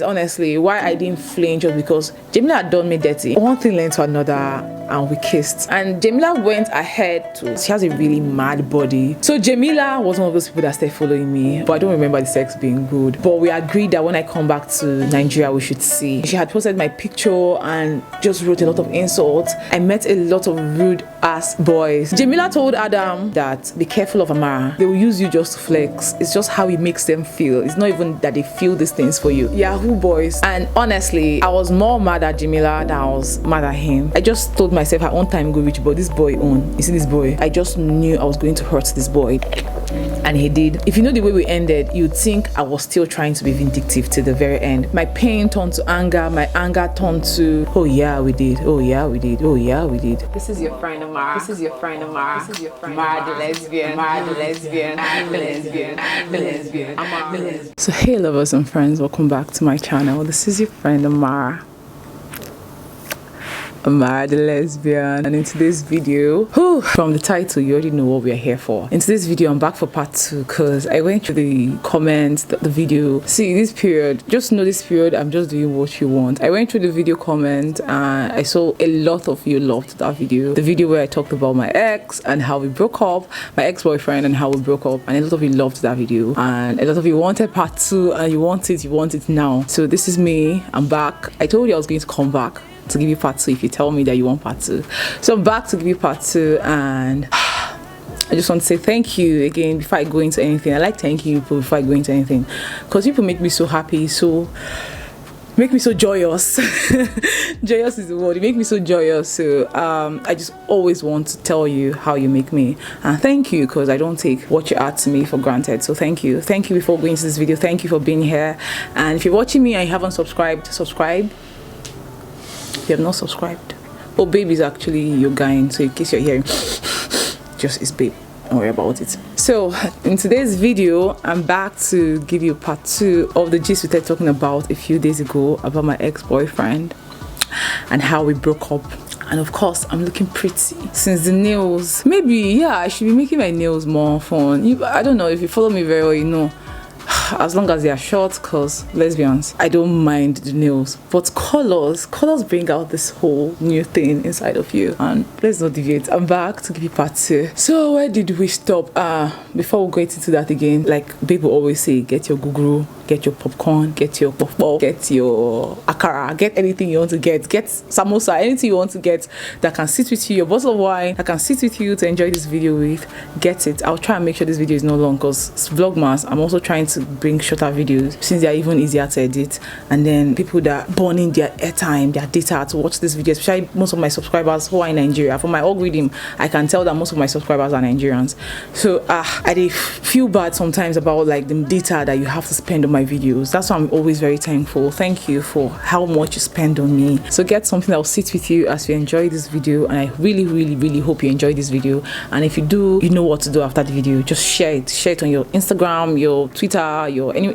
Honestly, why I didn't flinch was because Jemila had done me dirty. One thing led to another and we kissed. And Jemila went ahead she has a really mad body. So Jemila was one of those people that started following me. But I don't remember the sex being good. But we agreed that when I come back to Nigeria, we should see. She had posted my picture and just wrote a lot of insults. I met a lot of rude ass boys. Jemila told Adam that be careful of Amara. They will use you just to flex. It's just how it makes them feel. It's not even that they feel these things for you. Yahoo boys. And honestly, I was more mad at Jemila than I was mad at him. I just told myself her own time go reach, but this boy own. You see this boy? I just knew I was going to hurt this boy. And he did. If you know the way we ended, you'd think I was still trying to be vindictive to the very end. My pain turned to anger. My anger turned to, oh yeah, we did. Oh yeah, we did. Oh yeah, we did. This is your friend Amara. This is your friend Amara. This is your friend Amara the lesbian. Amara the lesbian. The lesbian. The lesbian. Amara the lesbian. So hey lovers and friends, welcome back to my channel. This is your friend Amara. Amara the lesbian. And in today's video, from the title you already know what we are here for. In today's video I'm back for part 2 because I went through the comments, the video. See, this period, just know this period I'm just doing what you want. I went through the video comment and I saw a lot of you loved that video. The video where I talked about my ex and how we broke up, my ex-boyfriend and how we broke up, and a lot of you loved that video and a lot of you wanted part 2 and you want it now. So this is me. I'm back. I told you I was going to come back to give you part 2 if you tell me that you want part 2. So I'm back to give you part 2 and I just want to say thank you again before I go into anything. I like thanking you people before I go into anything because people make me so happy, so make me so joyous. Joyous is the word. You make me so joyous. So I just always want to tell you how you make me, and thank you because I don't take what you add to me for granted. So thank you before going into this video. Thank you for being here, and if you're watching me and you haven't subscribed, subscribe. If you have not subscribed, oh babe is actually your guy, so in case you're hearing just is babe, don't worry about it. So in today's video I'm back to give you part 2 of the gist we started talking about a few days ago about my ex-boyfriend and how we broke up. And of course I'm looking pretty since the nails. Maybe yeah, I should be making my nails more fun. I don't know, if you follow me very well, you know, as long as they are short, because lesbians, I don't mind the nails, but colors bring out this whole new thing inside of you. And let's not deviate. I'm back to give you part 2. So where did we stop? Before we go into that again, like people always say, get your guguru, get your popcorn, get your puff, get your akara, get anything you want to get samosa, anything you want to get that can sit with you, your bottle of wine that can sit with you to enjoy this video with, get it. I'll try and make sure this video is not long because it's vlogmas. I'm also trying to bring shorter videos since they're even easier to edit, and then people that burning their airtime, their data to watch this video, especially most of my subscribers who are in Nigeria. From my algorithm I can tell that most of my subscribers are Nigerians. So I feel bad sometimes about like the data that you have to spend on my videos. That's why I'm always very thankful. Thank you for how much you spend on me. So get something that will sit with you as you enjoy this video, and I really hope you enjoy this video. And if you do, you know what to do after the video. Just share it on your Instagram, your Twitter,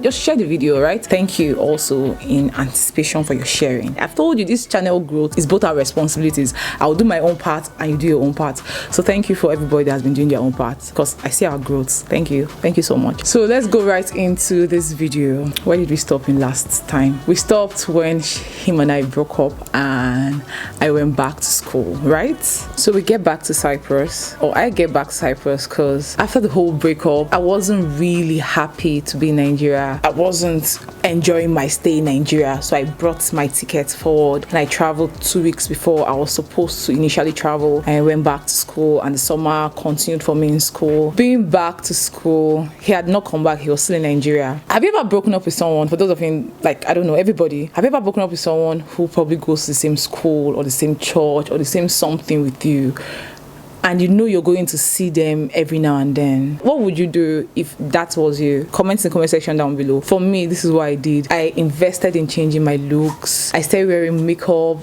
just share the video, right? Thank you also in anticipation for your sharing. I've told you this channel growth is both our responsibilities. I'll do my own part and you do your own part. So thank you for everybody that has been doing their own part because I see our growth. Thank you so much. So let's go right into this video. Where did we stop in last time? We stopped when him and I broke up and I went back to school, right? So we get back to Cyprus, or I get back to Cyprus because after the whole breakup I wasn't really happy to be in Nigeria. I wasn't enjoying my stay in Nigeria, so I brought my ticket forward and I traveled 2 weeks before I was supposed to initially travel. I went back to school and the summer continued for me in school. Being back to school, he had not come back, he was still in Nigeria. Have you ever broken up with someone, for those of you, like, I don't know, everybody, have you ever broken up with someone who probably goes to the same school or the same church or the same something with you, and you know you're going to see them every now and then? What would you do if that was you? Comment in the comment section down below. For me, this is what I did. I invested in changing my looks. I started wearing makeup.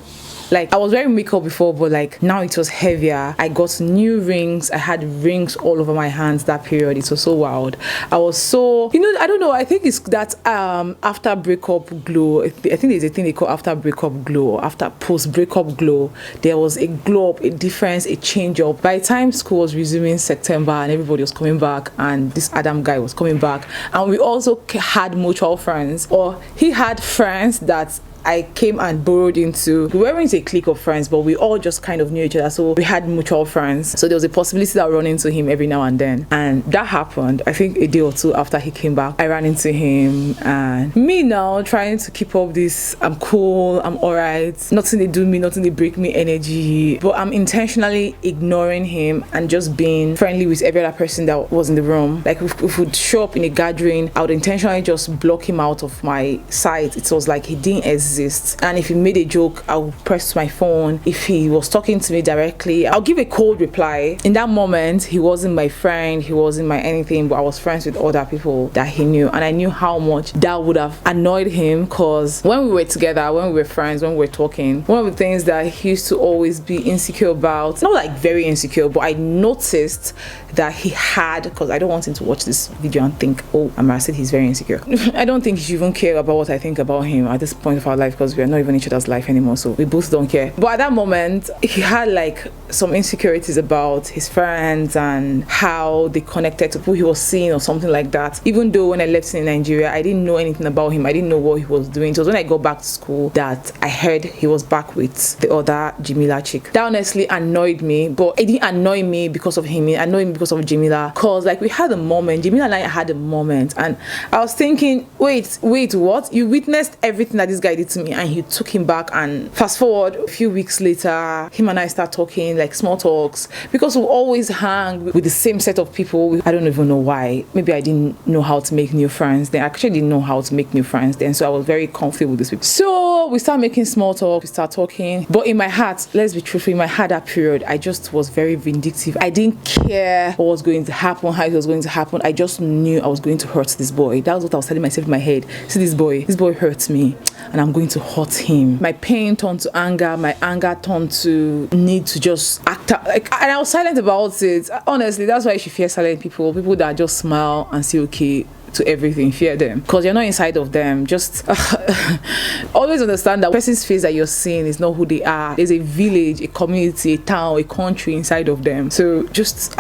Like I was wearing makeup before, but like now it was heavier. I got new rings. I had rings all over my hands that period. It was so wild. I was so, you know, I don't know, I think it's that after breakup glow. I think there's a thing they call after breakup glow, after post breakup glow. There was a glow up, a difference, a change up. By the time school was resuming September and everybody was coming back and this Adam guy was coming back, and we also had mutual friends, or he had friends that I came and borrowed into. We weren't a clique of friends, but we all just kind of knew each other, so we had mutual friends. So there was a possibility that I run into him every now and then, and that happened. I think a day or two after he came back, I ran into him, and me now trying to keep up this I'm cool, I'm alright, nothing they do me, nothing they break me energy, but I'm intentionally ignoring him and just being friendly with every other person that was in the room. Like if we'd show up in a gathering, I would intentionally just block him out of my sight. It was like he didn't exist. And if he made a joke, I would press my phone. If he was talking to me directly, I'll give a cold reply. In that moment, he wasn't my friend, he wasn't my anything, but I was friends with other people that he knew, and I knew how much that would have annoyed him, because when we were together, when we were friends, when we were talking, one of the things that he used to always be insecure about, not like very insecure, but I noticed that he had, because I don't want him to watch this video and think, oh, Amara said he's very insecure. I don't think he should even care about what I think about him at this point of our life, because we are not even each other's life anymore, so we both don't care. But at that moment, he had like some insecurities about his friends and how they connected to who he was seeing or something like that. Even though when I left in Nigeria, I didn't know anything about him. I didn't know what he was doing. So it was when I got back to school that I heard he was back with the other Jemila chick. That honestly annoyed me, but it didn't annoy me because of him. It annoyed me because of Jemila, because like we had a moment, Jemila and I had a moment, and I was thinking, wait, what? You witnessed everything that this guy did to me, and he took him back. And fast forward a few weeks later, him and I start talking, like small talks, because we always hang with the same set of people. I don't even know why. Maybe I didn't know how to make new friends then. I actually didn't know how to make new friends then, so I was very comfortable with this people. So we start making small talk, we start talking, but in my heart, let's be truthful, in my heart that period, I just was very vindictive. I didn't care what was going to happen, how it was going to happen. I just knew I was going to hurt this boy. That was what I was telling myself in my head. See, this boy hurts me, and I'm going to hurt him. My pain turned to anger, my anger turned to need to just act out, like, and I was silent about it. Honestly, that's why you should fear silent people that just smile and say okay to everything. Fear them, because you're not inside of them. Just always understand that person's face that you're seeing is not who they are. There's a village, a community, a town, a country inside of them. So just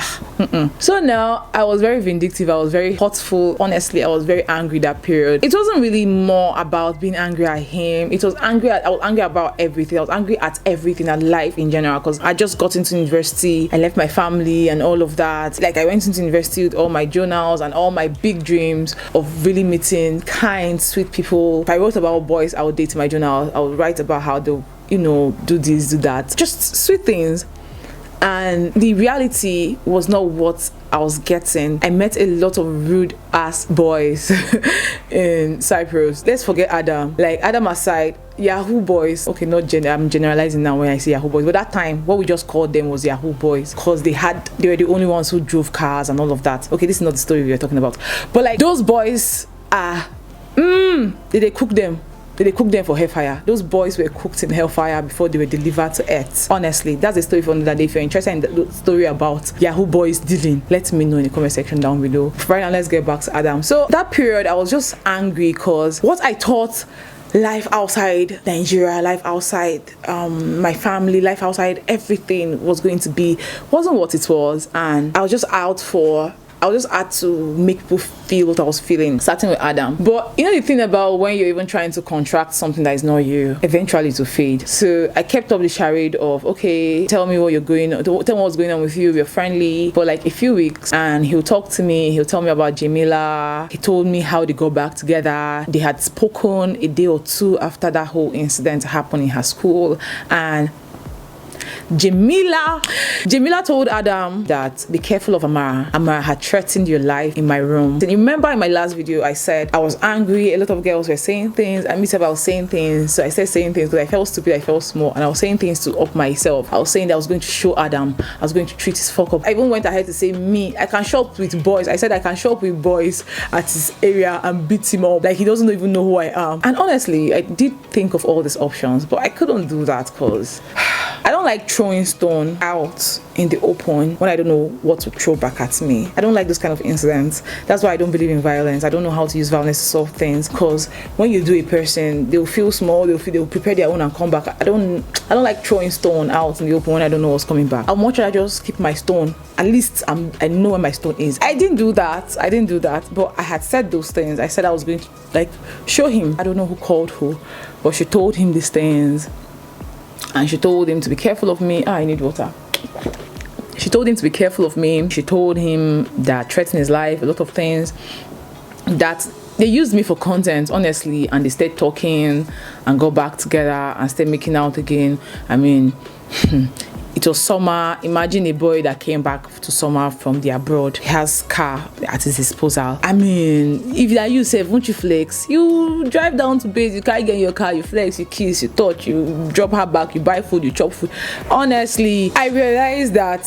So now I was very vindictive, I was very hurtful. Honestly, I was very angry that period. It wasn't really more about being angry at him. I was angry about everything. I was angry at everything, at life in general, because I just got into university, I left my family and all of that. Like I went into university with all my journals and all my big dreams of really meeting kind, sweet people. If I wrote about boys I would date in my journal, I would write about how they'll, you know, do this, do that, just sweet things. And the reality was not what I was getting. I met a lot of rude ass boys in Cyprus. Let's forget Adam. Like Adam aside, Yahoo boys. Okay, I'm generalizing now when I say Yahoo boys, but that time what we just called them was Yahoo boys, because they were the only ones who drove cars and all of that. Okay, this is not the story we are talking about, but like those boys are did they cook them? They cooked them for hellfire. Those boys were cooked in hellfire before they were delivered to earth. Honestly, that's a story for another day. If you're interested in the story about Yahoo boys dealing, let me know in the comment section down below. Right now, let's get back to Adam. So that period, I was just angry because what I thought life outside Nigeria, life outside my family, life outside everything was going to be wasn't what it was, and I was just had to make people feel what I was feeling, starting with Adam. But you know the thing about when you're even trying to contract something that is not you, eventually to fade. So I kept up the charade of, okay, tell me what's going on with you, we're friendly for like a few weeks, and he'll talk to me, he'll tell me about Jemila. He told me how they got back together. They had spoken a day or two after that whole incident happened in her school, and Jemila. Jemila told Adam that be careful of Amara. Amara had threatened your life in my room. And you remember in my last video I said I was angry, a lot of girls were saying things, and myself I was saying things. So I started saying things because I felt stupid, I felt small, and I was saying things to up myself. I was saying that I was going to show Adam, I was going to treat his fuck up. I even went ahead to say me, I can show up with boys. I said I can show up with boys at his area and beat him up like he doesn't even know who I am. And honestly, I did think of all these options, but I couldn't do that because I don't like throwing stone out in the open when I don't know what to throw back at me. I don't like those kind of incidents. That's why I don't believe in violence. I don't know how to use violence to solve things, because when you do a person, they'll feel small, they'll prepare their own and come back. I don't like throwing stone out in the open when I don't know what's coming back. I'd much rather just keep my stone. At least I know where my stone is. I didn't do that, but I had said those things. I said I was going to like show him. I don't know who called who, but she told him these things. And she told him to be careful of me. I need water. She told him to be careful of me. She told him that threatened his life, a lot of things. That they used me for content, honestly, and they started talking and got back together and started making out again. I mean, it was summer. Imagine a boy that came back to summer from the abroad. He has car at his disposal. I mean, if that you say, won't you flex? You drive down to base, you can't get in your car, you flex, you kiss, you touch, you drop her back, you buy food, you chop food. Honestly, I realized that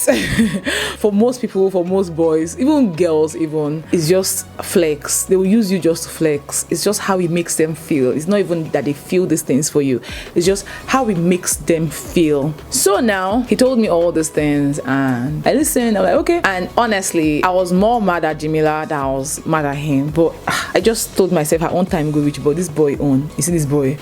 for most people, for most boys, even girls even, it's just flex. They will use you just to flex. It's just how it makes them feel. It's not even that they feel these things for you. It's just how it makes them feel. So now, he told me all these things and I listened. I'm like, okay. And honestly, I was more mad at Jemila than I was mad at him. But I just told myself, at one time go reach, but this boy on. You see this boy?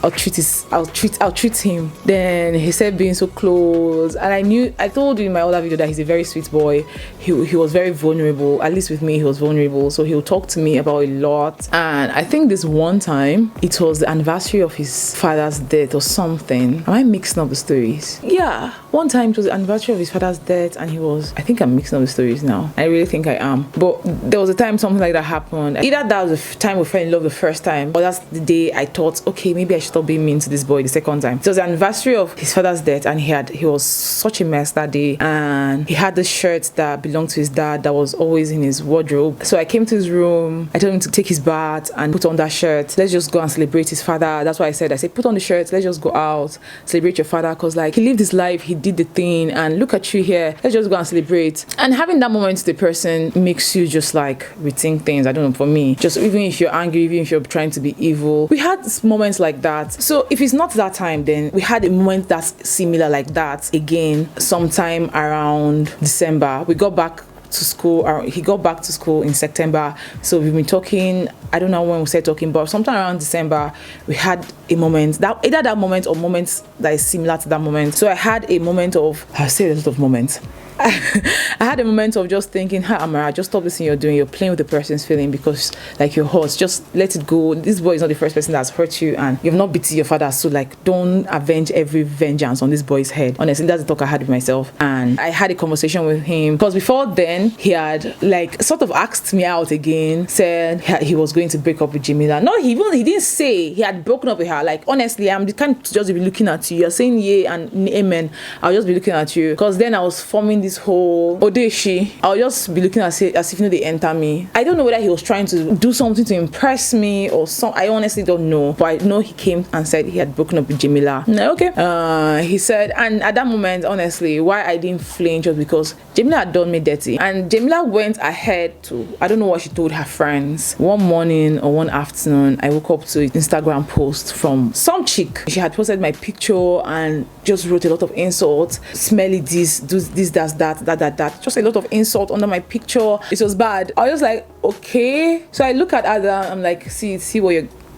I'll treat him. Then he said being so close, and I told you in my other video that he's a very sweet boy. He was very vulnerable. At least with me, he was vulnerable. So he'll talk to me about a lot. And I think this one time, it was the anniversary of his father's death or something. Am I mixing up the stories? Yeah, one time it was the anniversary of his father's death, and I think I'm mixing up the stories now. I really think I am. But there was a time something like that happened. Either that was the time we fell in love the first time, or that's the day I thought, okay, maybe I should stop being mean to this boy the second time. It was the anniversary of his father's death, and he was such a mess that day, and he had this shirt that belonged to his dad that was always in his wardrobe. So I came to his room, I told him to take his bath and put on that shirt. Let's just go and celebrate his father. That's why I said put on the shirt, let's just go out, celebrate your father, because like he lived his life, he did the thing, and look at you here, let's just go and celebrate. And having that moment with the person makes you just like rethink things. I don't know, for me, just even if you're angry, even if you're trying to be evil, we had moments like that. So if it's not that time, then we had a moment that's similar like that again sometime around December. We got back to school, or he got back to school in September. So we've been talking, I don't know when we started talking, but sometime around December we had a moment, that either that moment or moments that is similar to that moment. So I had a moment of, I'll say a lot of moments. I had a moment of just thinking, hi Amara, just stop this thing you're doing. You're playing with the person's feeling because like you're hurt. Just let it go. This boy is not the first person that's hurt you, and you've not beaten your father, so like don't avenge every vengeance on this boy's head. Honestly, that's the talk I had with myself. And I had a conversation with him because before then he had like sort of asked me out again, said he was going to break up with Jemila. No, he didn't say he had broken up with her. Like honestly, I'm the kind to just be looking at you. You're saying yeah and amen. I'll just be looking at you, because then I was forming this whole odeshi. I'll just be looking at it as if they enter me. I don't know whether he was trying to do something to impress me or something. I honestly don't know, but I know he came and said he had broken up with Jemila. Okay. He said, and at that moment, honestly, why I didn't flinch was because Jemila had done me dirty, and Jemila went ahead to, I don't know what she told her friends. One morning or one afternoon, I woke up to an Instagram post from some chick. She had posted my picture and just wrote a lot of insults. Smelly this, do this, that. Just a lot of insult under my picture. It was bad. I was like, okay. So I look at Ada, I'm like, see what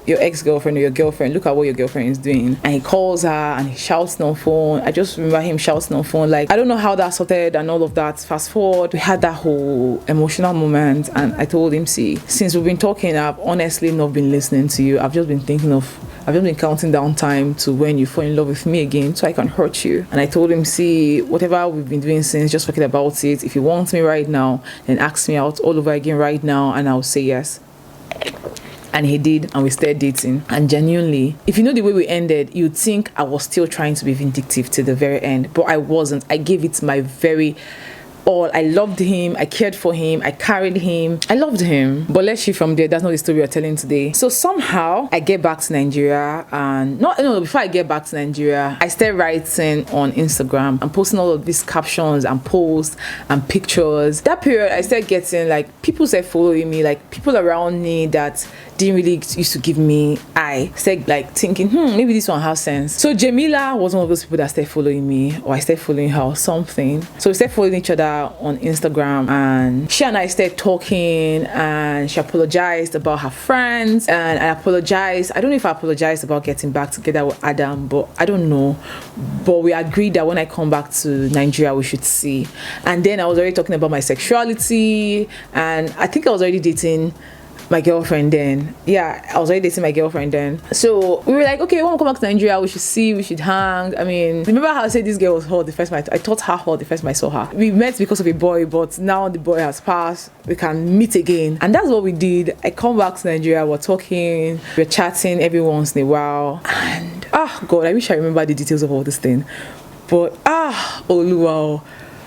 your ex-girlfriend or your girlfriend, look at what your girlfriend is doing. And he calls her and he shouts on phone. I just remember him shouting on phone. Like, I don't know how that started and all of that. Fast forward, we had that whole emotional moment, and I told him, see, since we've been talking, I've honestly not been listening to you. I've just been counting down time to when you fall in love with me again, so I can hurt you. And I told him, see, whatever we've been doing since, just forget about it. If you want me right now, then ask me out all over again right now, and I'll say yes. And he did, and we started dating. And genuinely, if you know the way we ended, you'd think I was still trying to be vindictive to the very end, but I wasn't. I gave it my very all. I loved him, I cared for him, I carried him, I loved him. But let's shift from there. That's not the story we're telling today. So somehow I get back to Nigeria, and before I get back to Nigeria, I started writing on Instagram and posting all of these captions and posts and pictures. That period I started getting like people started following me, like people around me that didn't really used to give me eye. Started like thinking, maybe this one has sense. So Jemila was one of those people that started following me, or I started following her or something. So we started following each other on Instagram, and she and I started talking, and she apologized about her friends, and I apologized. I don't know if I apologized about getting back together with Adam, but I don't know. But we agreed that when I come back to Nigeria, we should see. And then I was already talking about my sexuality, and I think I was already dating my girlfriend then. I was already dating my girlfriend then. So we were like, okay, when we come back to Nigeria, we should see, we should hang. I mean, remember how I said this girl was hot the first time I thought her hot the first time I saw her. We met because of a boy, but now the boy has passed. We can meet again. And that's what we did. I come back to Nigeria, we're talking, we're chatting every once in a while. And God, I wish I remember the details of all this thing. But Oluwa,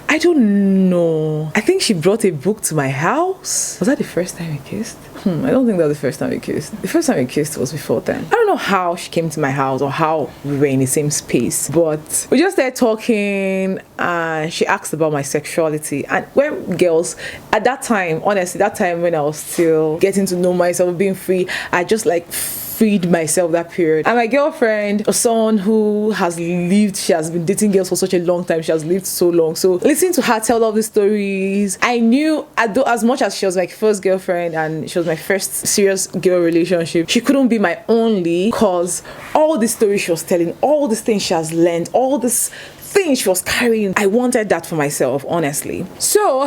I don't know. I think she brought a book to my house. Was that the first time we kissed? I don't think that was the first time we kissed. The first time we kissed was before then. I don't know how she came to my house or how we were in the same space, but we just started talking, and she asked about my sexuality. And when girls, at that time, honestly, that time when I was still getting to know myself, being free, I just like freed myself that period. And my girlfriend was someone who has lived, she has been dating girls for such a long time, she has lived so long. So listening to her tell all the stories, I knew as much as she was my first girlfriend and she was my first serious girl relationship, she couldn't be my only, because all the stories she was telling, all these things she has learned, all this thing she was carrying, I wanted that for myself, honestly. So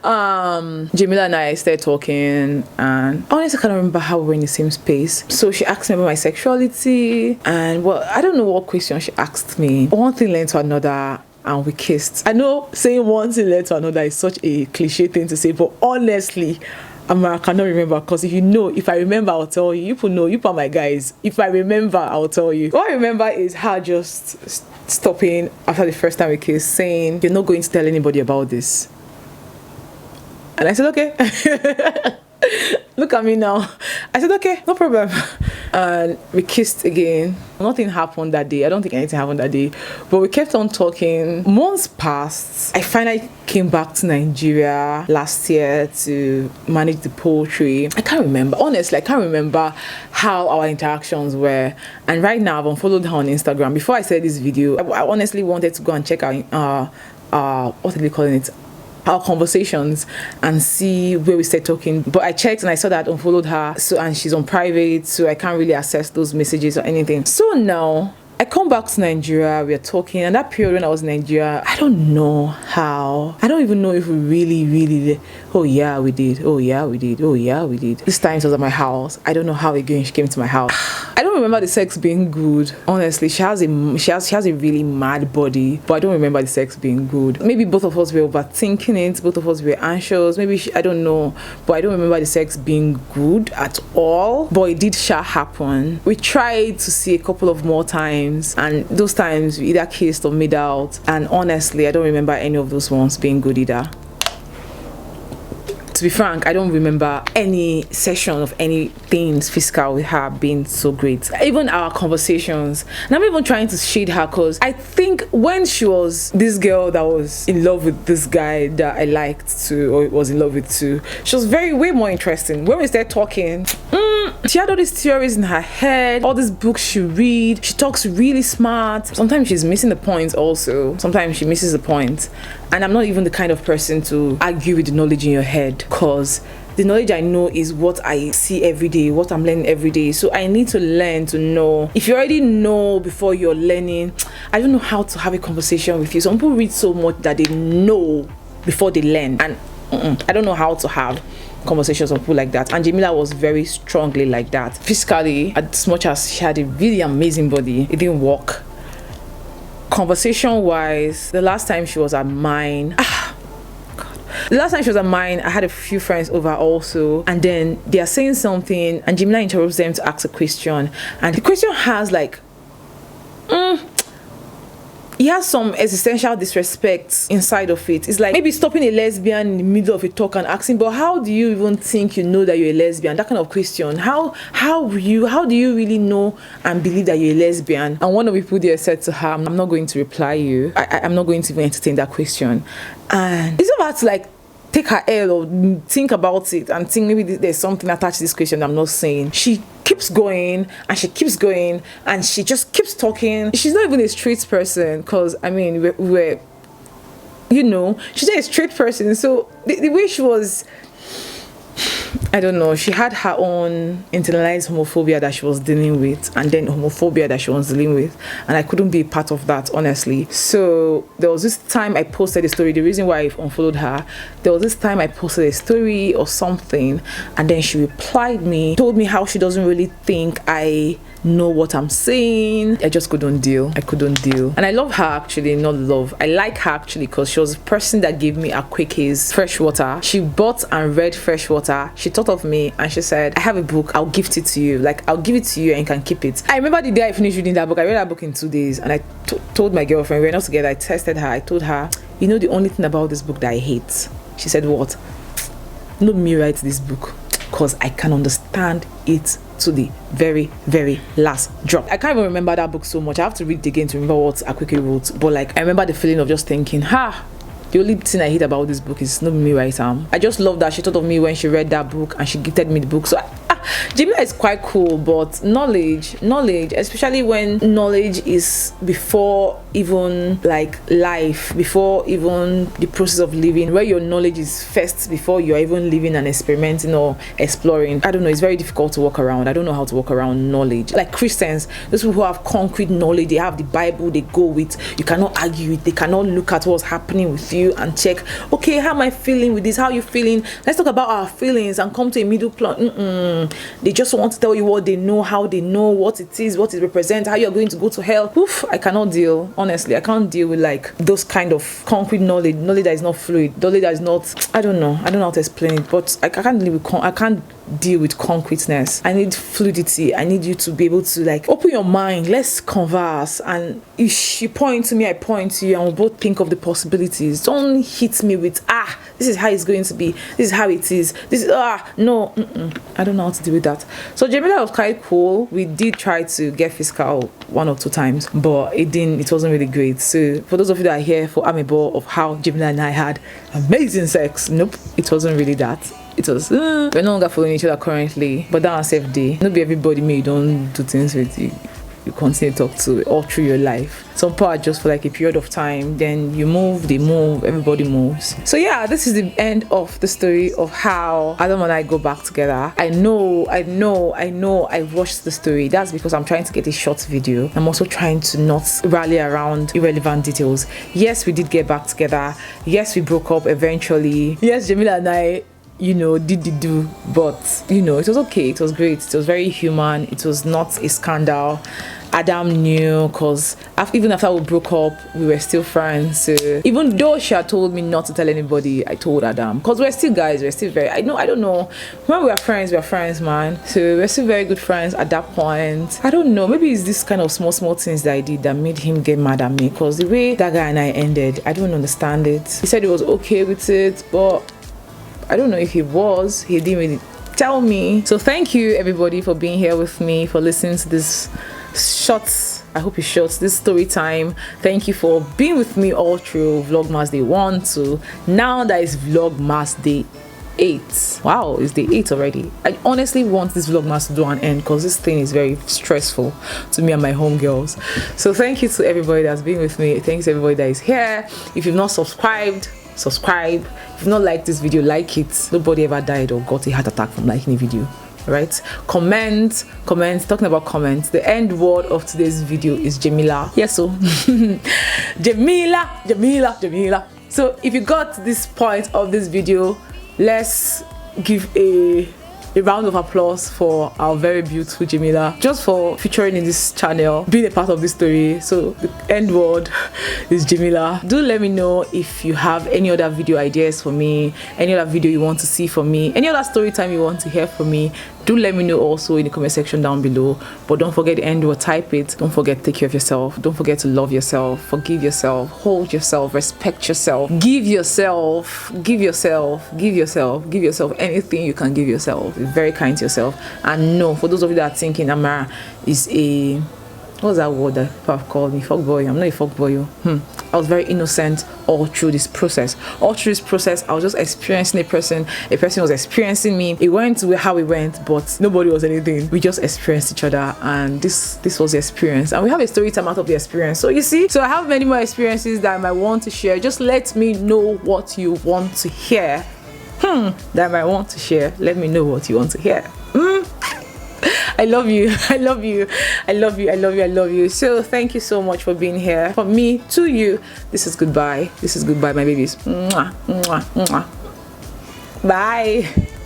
Jemila and I started talking, and honestly I can't remember how we were in the same space. So she asked me about my sexuality, and well, I don't know what question she asked me. One thing led to another, and we kissed. I know saying one thing led to another is such a cliche thing to say, but honestly I cannot remember, because if I remember, I'll tell you. You people know, you are my guys. If I remember, I'll tell you. What I remember is her just stopping after the first time we kissed, saying, "You're not going to tell anybody about this." And I said, okay. Look at me now. I said, okay, no problem. And we kissed again. Nothing happened that day. I don't think anything happened that day. But we kept on talking. Months passed. I finally came back to Nigeria last year to manage the poultry. I can't remember. Honestly, I can't remember how our interactions were. And right now, I've unfollowed her on Instagram. Before I said this video, I honestly wanted to go and check out, what are they calling it? Our conversations and see where we started talking, but I checked and I saw that I unfollowed her, and she's on private, so I can't really access those messages or anything. So now I come back to Nigeria, we are talking, and that period when I was in Nigeria, I don't know how. I don't even know if we really oh yeah we did. This time it was at my house. I don't know how again she came to my house. I don't remember the sex being good. Honestly, she has a really mad body, but I don't remember the sex being good. Maybe both of us were overthinking it, both of us were anxious, I don't know, but I don't remember the sex being good at all. But it did happen. We tried to see a couple of more times, and those times we either kissed or made out, and honestly I don't remember any of those ones being good either. To be frank, I don't remember any session of anything physical with her being so great. Even our conversations. And I'm even trying to shade her, because I think when she was this girl that was in love with this guy that I liked too, or was in love with too, she was way more interesting. When we started talking, she had all these theories in her head, all these books she read. She talks really smart. Sometimes she's missing the point also. Sometimes she misses the point. And I'm not even the kind of person to argue with the knowledge in your head, because the knowledge I know is what I see every day, what I'm learning every day. So I need to learn to know. If you already know before you're learning, I don't know how to have a conversation with you. Some people read so much that they know before they learn, and I don't know how to have conversations with people like that. And Jemila was very strongly like that. Physically, as much as she had a really amazing body, it didn't work. Conversation wise, the last time she was at mine, The last time she was at mine, I had a few friends over also, and then they are saying something and Jemila interrupts them to ask a question, and the question has like he has some existential disrespect inside of it. It's like maybe stopping a lesbian in the middle of a talk and asking, but how do you even think you know that you're a lesbian? That kind of question. How do you really know and believe that you're a lesbian? And one of the people there said to her, I'm not going to reply you. I'm not going to even entertain that question. And it's about to like take her L or think about it and think maybe there's something attached to this question I'm not saying. She keeps going and she keeps going and she just keeps talking. She's not even a straight person, because I mean we're you know, she's not a straight person, so the way she was, I don't know, she had her own internalized homophobia that she was dealing with, and then homophobia that she was dealing with, and I couldn't be a part of that, honestly. So there was this time I posted a story. The reason why I unfollowed her, there was this time I posted a story or something, and then she replied me, told me how she doesn't really think I know what I'm saying. I just couldn't deal. I couldn't deal. And I love her actually, not love. I like her actually because she was the person that gave me a Quickies fresh water. She bought and read fresh water. She thought of me and she said, I have a book, I'll gift it to you. Like, I'll give it to you and you can keep it. I remember the day I finished reading that book. I read that book in 2 days, and I told my girlfriend, we were not together, I tested her. I told her, you know the only thing about this book that I hate? She said, what? Not me write this book, because I can understand it to the very last drop. I can't even remember that book so much. I have to read it again to remember what Akwiku wrote, but like I remember the feeling of just thinking, the only thing I hate about this book is not me right now. I just love that she thought of me when she read that book and she gifted me the book. So Jemila is quite cool, but knowledge, especially when knowledge is before even like life, before even the process of living, where your knowledge is first before you're even living and experimenting or exploring. I don't know, it's very difficult to walk around. I don't know how to walk around knowledge. Like Christians, those people who have concrete knowledge, they have the Bible they go with. You cannot argue it. They cannot look at what's happening with you and check, okay, how am I feeling with this? How are you feeling? Let's talk about our feelings and come to a middle plan. They just want to tell you what they know, how they know, what it is, what it represents, how you're going to go to hell. Oof, I cannot deal. Honestly, I can't deal with like those kind of concrete knowledge that is not fluid, knowledge that is not, I don't know how to explain it, but I can't deal with concreteness. I need fluidity. I need you to be able to like open your mind, let's converse, and if you point to me, I point to you, and we'll both think of the possibilities. Don't hit me with this is how it's going to be, this is how it is, this is no, I don't know how to deal with that. So Jemila was quite cool. We did try to get physical 1 or 2 times, but it wasn't really great. So for those of you that are here for amebo of how Jemila and I had amazing sex, nope, it wasn't really that. It was we're no longer following each other currently, but that was safe day. Not be everybody may you don't do things with you continue to talk to all through your life. Some people are just for like a period of time, then you move, they move, everybody moves. So yeah, this is the end of the story of how Adam and I go back together. I know I rushed the story. That's because I'm trying to get a short video. I'm also trying to not rally around irrelevant details. Yes, we did get back together. Yes, we broke up eventually. Yes, Jemila and I did the do, but it was okay. It was great. It was very human. It was not a scandal. Adam knew, because even after we broke up, we were still friends. So even though she had told me not to tell anybody, I told Adam, because we're still guys. We're still very, I don't know, when we are friends, man. So we're still very good friends at that point. I don't know, maybe it's this kind of small things that I did that made him get mad at me, because the way that guy and I ended, I don't understand it. He said he was okay with it, but I don't know if he didn't really tell me. So thank you everybody for being here with me, for listening to this short, I hope it's short, this story time. Thank you for being with me all through Vlogmas Day 1 to now that is Vlogmas Day 8. Wow, it's Day 8 already. I honestly want this Vlogmas to do an end, because this thing is very stressful to me and my homegirls. So thank you to everybody that's been with me. Thanks to everybody that is here. If you've not subscribe. If you've not liked this video, like it. Nobody ever died or got a heart attack from liking a video. Right? Comment. Talking about comments, the end word of today's video is Jemila. Yes, so Jemila. So if you got this point of this video, let's give a a round of applause for our very beautiful Jemila, just for featuring in this channel, being a part of this story. So the end word is Jemila. Do let me know if you have any other video ideas for me, any other video you want to see from me, any other story time you want to hear from me. Do let me know also in the comment section down below. But don't forget the end word, type it. Don't forget to take care of yourself. Don't forget to love yourself, forgive yourself, hold yourself, respect yourself, give yourself anything you can give yourself. Be very kind to yourself. And no, for those of you that are thinking Amara is a, what's that word that people have called me? Fuckboy. I'm not a fuckboy. I was very innocent all through this process. All through this process, I was just experiencing a person was experiencing me. It went how it went, but nobody was anything. We just experienced each other, and this was the experience. And we have a story time out of the experience. So you see, so I have many more experiences that I might want to share. Just let me know what you want to hear. That I might want to share. Let me know what you want to hear. I love you. I love you. I love you. I love you. I love you. So thank you so much for being here. From me to you, this is goodbye. This is goodbye, my babies. Mwah, mwah, mwah. Bye.